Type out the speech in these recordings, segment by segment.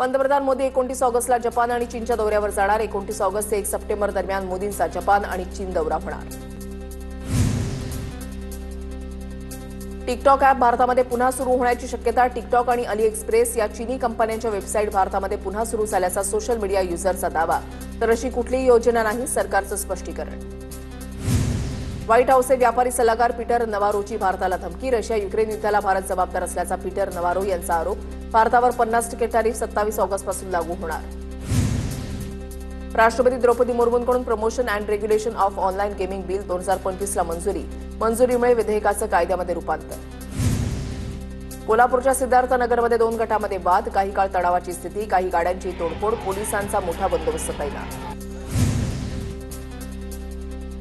पंतप्रधान मोदी 29 ऑगस्टला जपान आणि चीनच्या दौऱ्यावर जाणार। 29 ऑगस्ट ते 1 सप्टेंबर दरम्यान मोदींचा जपान आणि चीन दौरा होणार। टिकटॉक ॲप भारतामध्ये पुन्हा सुरू होण्याची शक्यता। टिकटॉक आणि अलीएक्सप्रेस या चीनी कंपन्यांच्या वेबसाईट भारतामध्ये पुन्हा सुरू झाल्याचा सोशल मीडिया युजरचा दावा, तर अशी कुठलीही योजना नाही, सरकारचं स्पष्टीकरण। व्हाईट हाऊसचे व्यापारी सल्लागार पीटर नवारोची भारताला धमकी। रशिया युक्रेन युद्धाला भारत जबाबदार असल्याचा पीटर नवारो यांचा आरोप। भारतावर 50% टॅरिफ 27 ऑगस्टपासून लागू होणार। राष्ट्रपती द्रौपदी मुर्मूंकडून promotion and regulation of online gaming bill 2025ला मंजुरीमुळे विधेयकाचं कायद्यामध्ये रूपांतर। कोल्हापूरच्या सिद्धार्थनगरमध्ये 2 गटांमध्ये वाद, काही काळ तणावाची स्थिती, काही गाड्यांची तोडफोड, पोलिसांचा मोठा बंदोबस्त तैनात।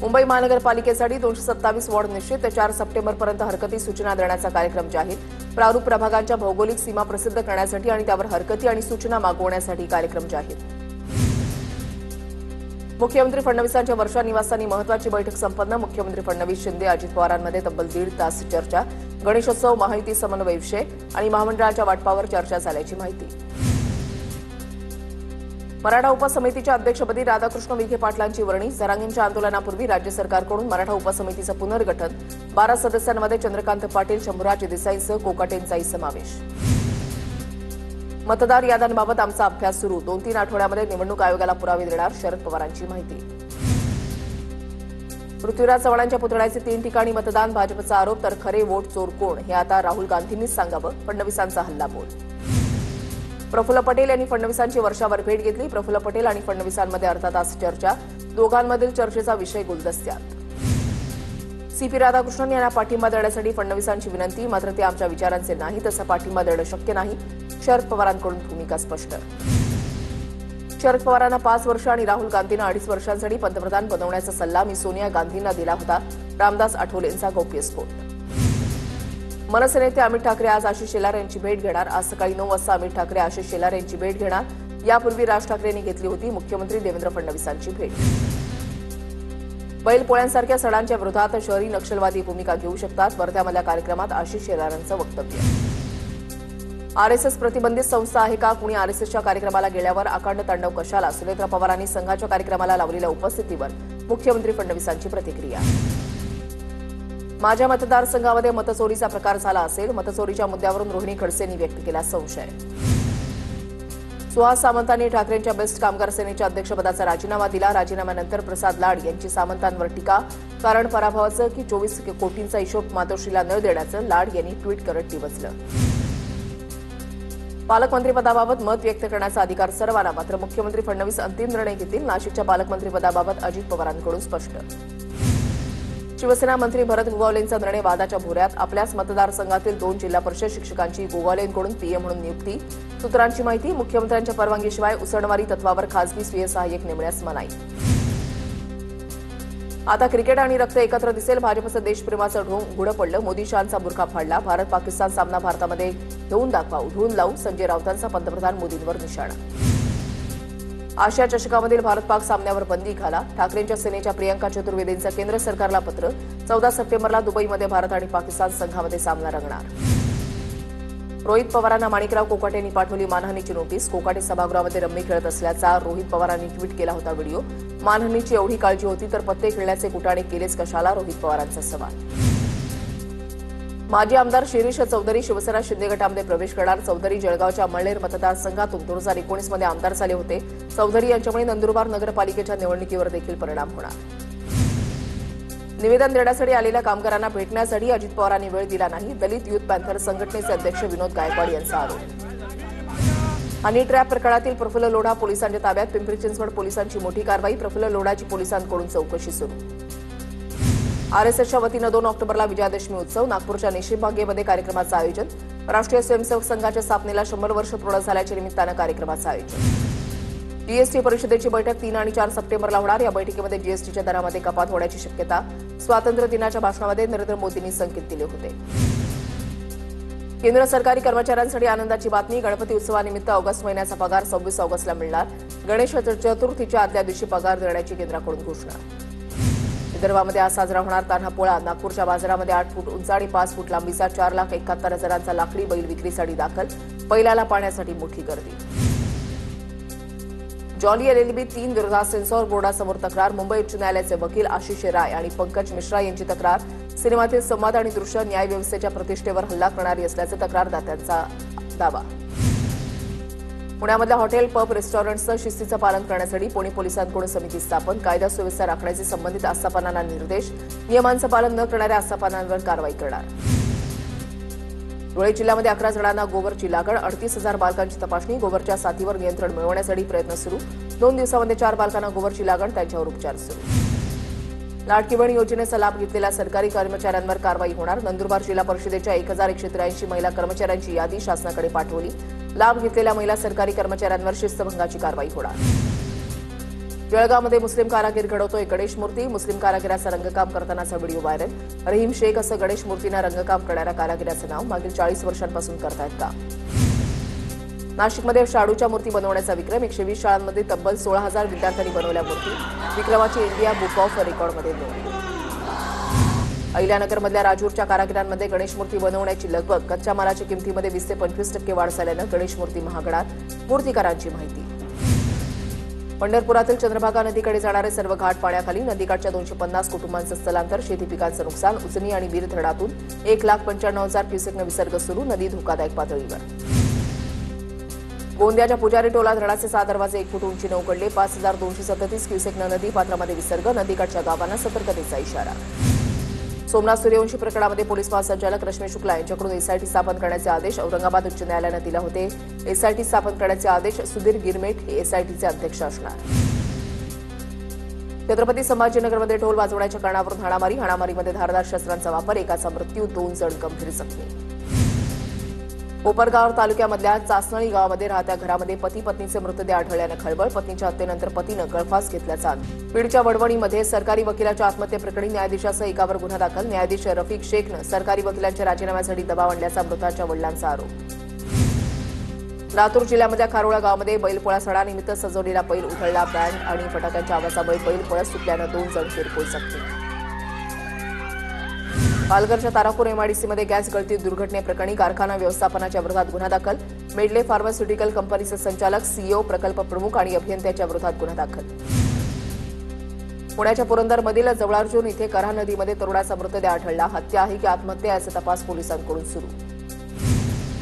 मुंबई महानगरपालिकेसाठी 227 वॉर्ड निश्चित। 4 सप्टेंबरपर्यंत हरकती सूचना देण्याचा कार्यक्रम जाहीर। प्रारूप प्रभागांच्या भौगोलिक सीमा प्रसिद्ध करण्यासाठी आणि त्यावर हरकती आणि सूचना मागवण्यासाठी कार्यक्रम जाहीर। मुख्यमंत्री फडणवीसांच्या वर्षा निवासांनी महत्वाची बैठक संपन्न। मुख्यमंत्री फडणवीस, शिंदे, अजित पवारांमध्ये तब्बल 1.5 तास चर्चा। गणेशोत्सव, महायुती समन्वय विषय आणि महामंडळाच्या वाटपावर चर्चा झाल्याची माहिती। मराठा उपसमितीच्या अध्यक्षपदी राधाकृष्ण विखे पाटलांची वर्णी। जरांगेंच्या आंदोलनापूर्वी राज्य सरकारकडून मराठा उपसमितीचं पुनर्गठन। 12 सदस्यांमध्ये चंद्रकांत पाटील, शंभूराज देसाईंसह कोकाटेंचाही समावेश। मतदार याद्यांबाबत आमचा अभ्यास सुरू। 2-3 आठवड्यामध्ये निवडणूक आयोगाला पुरावे देणार, शरद पवारांची माहिती। पृथ्वीराज चव्हाणांच्या पुतळ्याचे 3 ठिकाणी मतदान, भाजपचा आरोप, तर खरे वोट चोर कोण हे आता राहुल गांधींनीच सांगावं, फडणवीसांचा हल्लाबोल। प्रफुल्ल पटेल यांनी फडणवीसांची वर्षावर भेट घेतली। प्रफुल्ल पटेल आणि फडणवीसांमध्ये अर्धा तास चर्चा। दोघांमधील चर्चेचा विषय गुलदस्त्यात। सीपी राधाकृष्णन यांना पाठिंबा देण्यासाठी फडणवीसांची विनंती, मात्र ते आमच्या विचारांचे नाही, तसा पाठिंबा देणं शक्य नाही। शरद पवारांकडून भूमिका स्पष्ट। शरद पवारांना 5 वर्ष आणि राहुल गांधींना 2.5 वर्षांसाठी पंतप्रधान बनवण्याचा सल्ला मी सोनिया गांधींना दिला होता। रामदास आठवलेंचा गौप्यस्फोट। मनसेनेते अमित ठाकरे आज आशिष शेलार यांची भेट घेणार। आज सकाळी 9 वाजता अमित ठाकरे आशिष शेलार यांची भेट घेणार। यापूर्वी राज ठाकरेंनी घेतली होती मुख्यमंत्री देवेंद्र फडणवीसांची भेट। बैलपोळ्यांसारख्या सणांच्या विरोधात शहरी नक्षलवादी भूमिका घेऊ शकतात। वर्ध्यामधल्या कार्यक्रमात आशिष शेलारांचं वक्तव्य। आरएसएस प्रतिबंधित संस्था आहे का? कुणी आरएसएसच्या कार्यक्रमाला गेल्यावर अखंड तांडव कशाला? सुनेत्रा पवारांनी संघाच्या कार्यक्रमाला लावलेल्या उपस्थितीवर मुख्यमंत्री फडणवीसांची प्रतिक्रिया। माझ्या मतदारसंघामध्ये मतचोरीचा प्रकार झाला असेल, मतचोरीच्या मुद्द्यावरून रोहिणी खडसेंनी व्यक्त केला संशय। सुहास सामंतांनी ठाकरेंच्या बेस्ट कामगार सेनेच्या अध्यक्षपदाचा राजीनामा दिला। राजीनाम्यानंतर प्रसाद लाड यांची सामंतांवर टीका, कारण पराभवाचं की 24 कोटींचा हिशोब मातोश्रीला न देण्याचं लाड यांनी ट्विट करत डिवचलं। पालकमंत्रीपदाबाबत मत व्यक्त करण्याचा अधिकार सर्वांना, मात्र मुख्यमंत्री फडणवीस अंतिम निर्णय घेतील। नाशिकच्या पालकमंत्रीपदाबाबत अजित पवारांकडून स्पष्ट। शिवसेना मंत्री भरत गोगावलेंचा निर्णय वादाच्या भोवऱ्यात। आपल्याच मतदारसंघातील 2 जिल्हा परिषद शिक्षकांची गोगावलेंकडून पीएम म्हणून नियुक्ती। सूत्रांची माहिती, मुख्यमंत्र्यांच्या परवानगीशिवाय उसळवारी तत्वावर खासगी स्वीय सहाय्यक नेमण्यास मनाई। आता क्रिकेट आणि रक्त एकत्र दिसेल। भाजपचं देशप्रेमाचं ढोंग गुढं पडलं। मोदी शहांचा बुरखा फाडला। भारत पाकिस्तान सामना भारतामध्ये घेऊन दाखवा, उधळून लावू, संजय राऊतांचा पंतप्रधान मोदींवर निशाणा। आशिया चषकामधील भारत पाक सामन्यावर बंदी घाला। ठाकरेंच्या सेनेच्या प्रियंका चतुर्वेदींचं केंद्र सरकारला पत्र। 14 सप्टेंबरला दुबईमध्ये भारत आणि पाकिस्तान संघामध्ये सामना रंगणार। रोहित पवारांना माणिकराव कोकाटेंनी पाठवली मानहानीची नोटीस। कोकाटे सभागृहामध्ये रम्मी खेळत असल्याचा रोहित पवारांनी ट्विट केला होता व्हिडिओ। मानहानीची एवढी काळजी होती तर पत्ते खेळण्याचे कुटाणे केलेच कशाला? रोहित पवारांचा सवाल। माजी आमदार शिरीष चौधरी शिवसेना शिंदे गटामध्ये प्रवेश करणार। चौधरी जळगावच्या मळनेर मतदारसंघातून 2019 मध्ये आमदार झाले होते। चौधरी यांच्यामुळे नंदुरबार नगरपालिकेच्या निवडणुकीवर देखील परिणाम होणार। निवेदन देण्यासाठी आलेल्या कामगारांना भेटण्यासाठी अजित पवारांनी वेळ दिला नाही। दलित युथ पॅन्थर संघटनेचे अध्यक्ष विनोद गायकवाड यांचा आरोप। हनी ट्रॅप प्रकरणातील प्रफुल्ल लोढा पोलिसांच्या ताब्यात। पिंपरी चिंचवड पोलिसांची मोठी कारवाई। प्रफुल्ल लोढाची पोलिसांकडून चौकशी सुरू। आरएसएसच्या वतीनं 2 ऑक्टोबरला विजयादशमी उत्सव। नागपूरच्या निशिभागेमध्ये कार्यक्रमाचं आयोजन। राष्ट्रीय स्वयंसेवक संघाच्या स्थापनेला 100 वर्ष पूर्ण झाल्याच्या निमित्तानं कार्यक्रमाचं आयोजन। जीएसटी परिषदेची बैठक 3 आणि 4 सप्टेंबरला होणार। या बैठकीमध्ये जीएसटीच्या दरामध्ये कपात होण्याची शक्यता। स्वातंत्र्य दिनाच्या भाषणामध्ये नरेंद्र मोदींनी संकेत दिले होते। केंद्र सरकारी कर्मचाऱ्यांसाठी आनंदाची बातमी। गणपती उत्सवानिमित्त ऑगस्ट महिन्याचा पगार 26 ऑगस्टला मिळणार। गणेश चतुर्थीच्या आदल्या दिवशी पगार देण्याची केंद्राकडून घोषणा। विदर्भामध्ये आज साजरा होणार तान्हा पोळा। नागपूरच्या बाजारामध्ये 8 फूट उंच आणि 5 फूट लांबीचा 4,71,000चा लाकडी बैल विक्रीसाठी दाखल। बैलाला पाहण्यासाठी मोठी गर्दी। जॉली एलएलबी 3 विरोधात सेन्सॉर बोर्डासमोर तक्रार. मुंबई उच्च न्यायालयाचे वकील आशिष राय आणि पंकज मिश्रा यांची तक्रार. सिनेमातील संवाद आणि दृश्य न्यायव्यवस्थेच्या प्रतिष्ठेवर हल्ला करणारी असल्याचा तक्रारदात्यांचा दावा. पुण्यामधल्या हॉटेल, पब, रेस्टॉरंट्सचं शिस्तीचं पालन करण्यासाठी पुणे पोलिसांकडून समिती स्थापन. कायदा सुव्यवस्था राखण्याचे संबंधित आस्थापनांना निर्देश. नियमांचं पालन न करणाऱ्या आस्थापनांवर कारवाई करणार. धुळे जिल्ह्यामध्ये 11 जणांना गोवरची लागण. 38,000 बालकांची तपासणी. गोवरच्या साथीवर नियंत्रण मिळवण्यासाठी प्रयत्न सुरू. 2 दिवसांमध्ये 4 बालकांना गोवरची लागण. त्यांच्यावर उपचार सुरू. लाडकी बहीण योजनेचा लाभ घेतलेल्या सरकारी कर्मचाऱ्यांवर कारवाई होणार. नंदुरबार जिल्हा परिषदेच्या 1183 महिला कर्मचाऱ्यांची यादी शासनाकडे पाठवली. लाभ घेतलेल्या महिला सरकारी कर्मचाऱ्यांवर शिस्तभंगाची कारवाई होणार. जळगावमध्ये मुस्लिम कारागीर घडवतोय गणेश मूर्ती. मुस्लिम कारागिराचं रंगकाम करतानाचा व्हिडिओ व्हायरल. रहीम शेख असं गणेश मूर्तींना रंगकाम करणाऱ्या कारागिराचं नाव. मागील 40 वर्षांपासून करतायत काम. नाशिकमध्ये शाडूच्या मूर्ती बनवण्याचा विक्रम. 120 शाळांमध्ये तब्बल 16,000 विद्यार्थ्यांनी बनवल्या मूर्ती. विक्रमाची इंडिया बुक ऑफ रेकॉर्डमध्ये नोंद. अहिल्यानगरमधल्या राजूरच्या कारागिरांमध्ये गणेश मूर्ती बनवण्याची लगबग. कच्च्या मालाच्या किमतीमध्ये 20 ते 25% वाढ झाल्यानं गणेश मूर्ती महागणार. मूर्तीकारांची माहिती. पंढरपुरातील चंद्रभागा नदीकडे जाणारे सर्व घाट पाण्याखाली. नदीकाठच्या 250 कुटुंबांचं स्थलांतर. शेती पिकांचं नुकसान. उजनी आणि बीर धरणातून 1,95,000 क्युसेकनं विसर्ग सुरू. नदी धोकादायक पातळीवर. गोंदियाच्या पुजारी टोला धरणाचे 6 दरवाजे 1 फूट उंचीने उघडले. 5,237 क्युसेकनं नदी पात्रामध्ये विसर्ग. नदीकाठच्या गावांना सतर्कतेचा इशारा. सोमनाथ सूर्यवंशी प्रकरणामध्ये पोलीस महासंचालक रश्मी शुक्ला यांच्याकडून एसआयटी स्थापन करण्याचे आदेश. औरंगाबाद उच्च न्यायालयानं दिले होते. एसआयटी स्थापन करण्याचे आदेश. सुधीर गिरमेट हे एसआयटीचे अध्यक्ष असणार. छत्रपती संभाजीनगरमध्ये ढोल वाजवण्याच्या कारणावरून हाणामारीमध्ये धारदार शस्त्रांचा वापर. एकाचा मृत्यू, 2 जण गंभीर जखमी. कोपरगाव तालुक्यामधल्या चासनळी गावामध्ये राहत्या घरामध्ये पती पत्नीचे मृतदेह आढळल्यानं खळबळ. पत्नीच्या हत्येनंतर पतीनं गळफास घेतल्याचा आरोप. बीडच्या वडवणीमध्ये सरकारी वकिलाच्या आत्महत्येप्रकरणी न्यायाधीशासह एकावर गुन्हा दाखल. न्यायाधीश रफिक शेखनं सरकारी वकिलांच्या राजीनाम्यासाठी दबाव आणल्याचा मृताच्या वडिलांचा आरोप. लातूर जिल्ह्यामधल्या खारोळा गावामध्ये बैलपोळा सणानिमित्त सजवलेला बैल उधळला. बँड आणि फटाक्यांच्या आवाजामुळे बैल पळत सुटल्यानं 2 जण किरकोळ जखमी. पालघरच्या तारापूर एमआयडीसीमध्ये गॅस गळती दुर्घटनेप्रकरणी कारखाना व्यवस्थापनाच्या विरोधात गुन्हा दाखल. मेडले फार्मास्युटिकल कंपनीचे संचालक, सीईओ, प्रकल्प प्रमुख आणि अभियंत्याच्या विरोधात गुन्हा दाखल. पुण्याच्या पुरंदरमधील जवळार्जुन इथे कऱ्हा नदीमध्ये तरुणाचा मृतदेह आढळला. हत्या आहे की आत्महत्या याचा तपास पोलिसांकडून सुरू.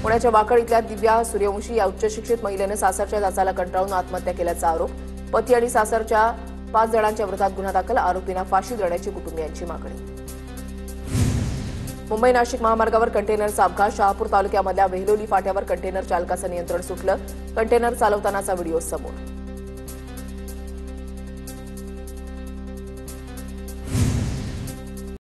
पुण्याच्या वाकड इथल्या दिव्या सूर्यवंशी या उच्चशिक्षित महिलेनं सासरच्या जाचाला कंटाळून आत्महत्या केल्याचा आरोप. पती आणि सासरच्या 5 जणांच्या विरोधात गुन्हा दाखल. आरोपींना फाशी देण्याची कुटुंबियांची मागणी. मुंबई नाशिक महामार्गावर कंटेनरचा अपघात. शहापूर तालुक्यामधल्या वेहलोली फाट्यावर कंटेनर चालकाचं नियंत्रण सुटलं. कंटेनर चालवतानाचा व्हिडिओ समोर.